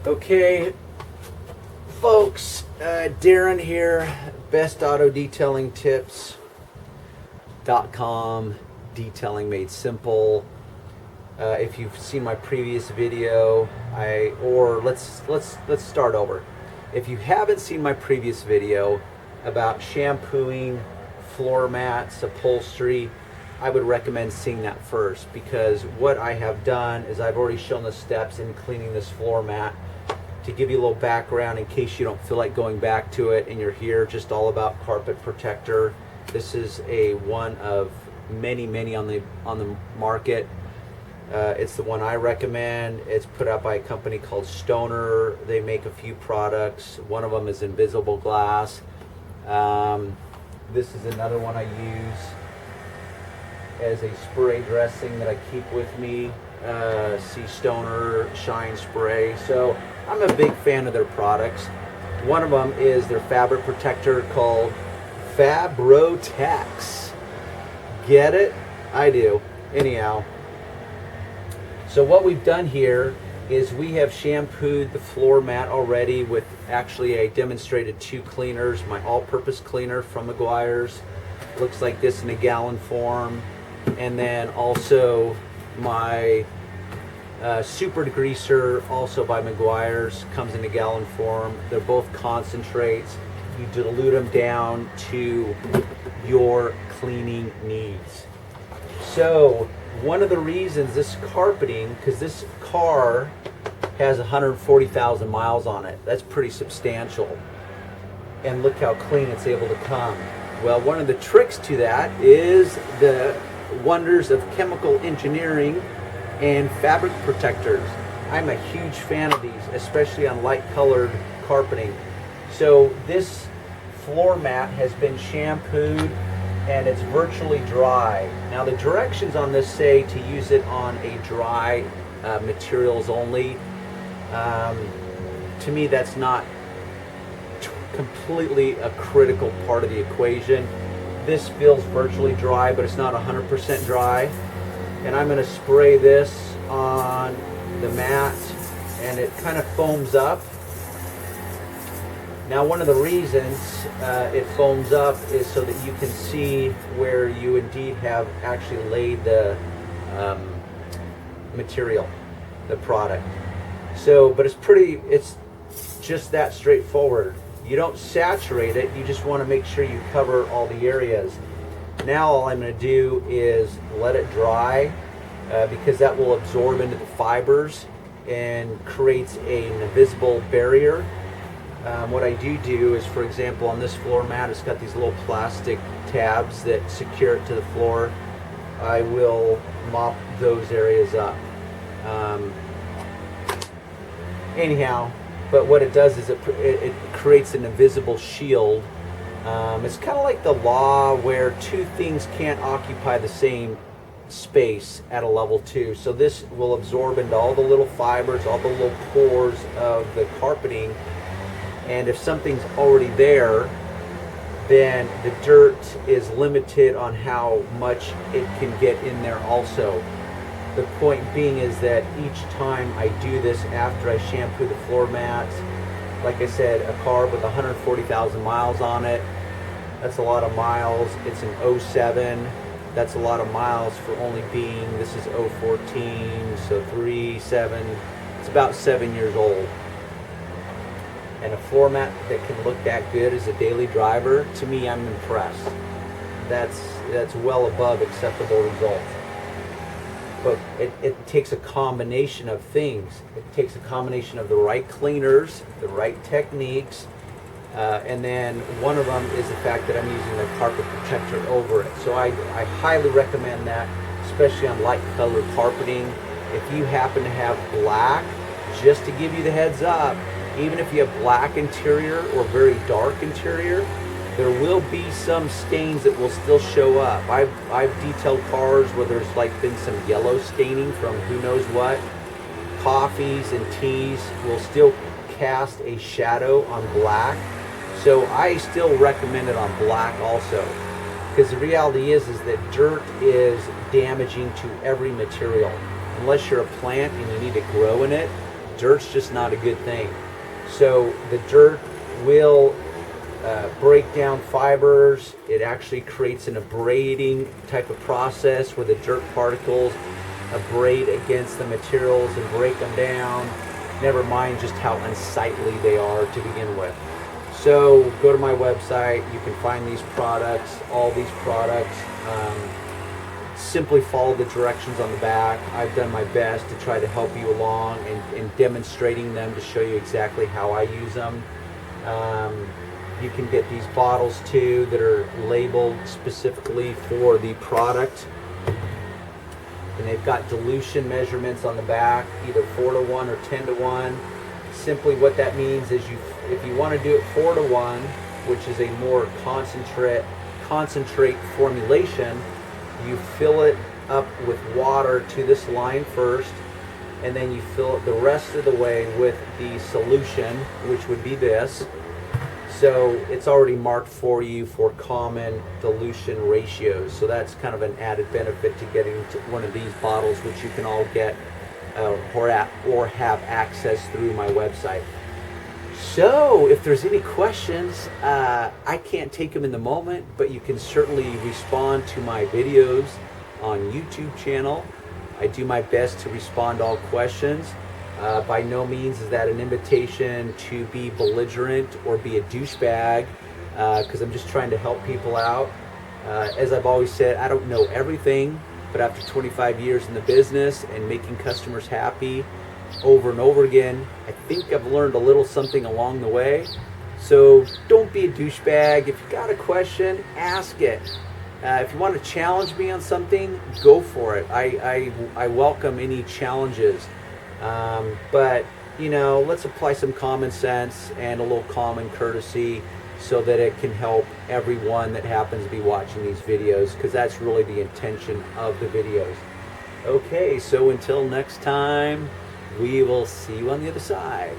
Okay, folks, Darren here, bestauto-detailing-tips.com, detailing made simple. If you've seen my previous video, let's start over. If you haven't seen my previous video about shampooing floor mats, upholstery, I would recommend seeing that first, because what I have done is I've already shown the steps in cleaning this floor mat. To give you a little background in case you don't feel like going back to it and you're here just all about carpet protector. This is one of many on the market. It's the one I recommend. It's put out by a company called Stoner. They make a few products. One of them is invisible glass. This is another one I use as a spray dressing that I keep with me. See Stoner Shine Spray. So I'm a big fan of their products. One of them is their fabric protector called Fabrotex. Get it? I do. Anyhow, so what we've done here is we have shampooed the floor mat already with actually I demonstrated 2 cleaners. My all-purpose cleaner from Meguiar's looks like this in a gallon form, and then also my super degreaser, also by Meguiar's, comes in a gallon form. They're both concentrates. You dilute them down to your cleaning needs. So one of the reasons this carpeting, because this car has 140,000 miles on it, that's pretty substantial, and look how clean it's able to come. Well, one of the tricks to that is the wonders of chemical engineering and fabric protectors. I'm a huge fan of these, especially on light colored carpeting. So this floor mat has been shampooed and it's virtually dry. Now the directions on this say to use it on a dry materials only. To me, that's not completely a critical part of the equation. This feels virtually dry, but it's not 100% dry. And I'm going to spray this on the mat, and it kind of foams up. Now, one of the reasons it foams up is so that you can see where you indeed have actually laid the material, the product. So, but it's just that straightforward. You don't saturate it, you just want to make sure you cover all the areas. Now all I'm going to do is let it dry, because that will absorb into the fibers and creates an invisible barrier. What I do is, for example, on this floor mat, it's got these little plastic tabs that secure it to the floor. I will mop those areas up. Anyhow, but what it does is it creates an invisible shield. It's kind of like the law where 2 things can't occupy the same space at a level 2. So this will absorb into all the little fibers, all the little pores of the carpeting. And if something's already there, then the dirt is limited on how much it can get in there also. The point being is that each time I do this after I shampoo the floor mats, like I said, a car with 140,000 miles on it, that's a lot of miles. It's an 07, that's a lot of miles for only being, this is 014, so 3, 7, it's about 7 years old. And a floor mat that can look that good as a daily driver, to me, I'm impressed. That's well above acceptable results. But it takes a combination of things. It takes a combination of the right cleaners, the right techniques, and then one of them is the fact that I'm using the carpet protector over it. So I highly recommend that, especially on light colored carpeting. If you happen to have black, just to give you the heads up, even if you have black interior or very dark interior, there will be some stains that will still show up. I've detailed cars where there's like been some yellow staining from who knows what. Coffees and teas will still cast a shadow on black. So I still recommend it on black also. Because the reality is that dirt is damaging to every material. Unless you're a plant and you need to grow in it, Dirt's just not a good thing. So the dirt will break down fibers. It actually creates an abrading type of process where the dirt particles abrade against the materials and break them down. Never mind just how unsightly they are to begin with. So go to my website. You can find these products, all these products. Simply follow the directions on the back. I've done my best to try to help you along and demonstrating them to show you exactly how I use them. You can get these bottles too that are labeled specifically for the product. And they've got dilution measurements on the back, either 4-to-1 or 10-to-1. Simply what that means is if you want to do it 4-to-1, which is a more concentrate formulation, you fill it up with water to this line first, and then you fill it the rest of the way with the solution, which would be this. So it's already marked for you for common dilution ratios. So that's kind of an added benefit to getting to one of these bottles, which you can all get or have access through my website. So if there's any questions, I can't take them in the moment, but you can certainly respond to my videos on YouTube channel. I do my best to respond to all questions. By no means is that an invitation to be belligerent or be a douchebag, because I'm just trying to help people out. As I've always said, I don't know everything, but after 25 years in the business and making customers happy over and over again, I think I've learned a little something along the way. So don't be a douchebag. If you got a question, ask it. If you want to challenge me on something, go for it. I welcome any challenges. But, you know, let's apply some common sense and a little common courtesy so that it can help everyone that happens to be watching these videos, because that's really the intention of the videos. Okay, so until next time, we will see you on the other side.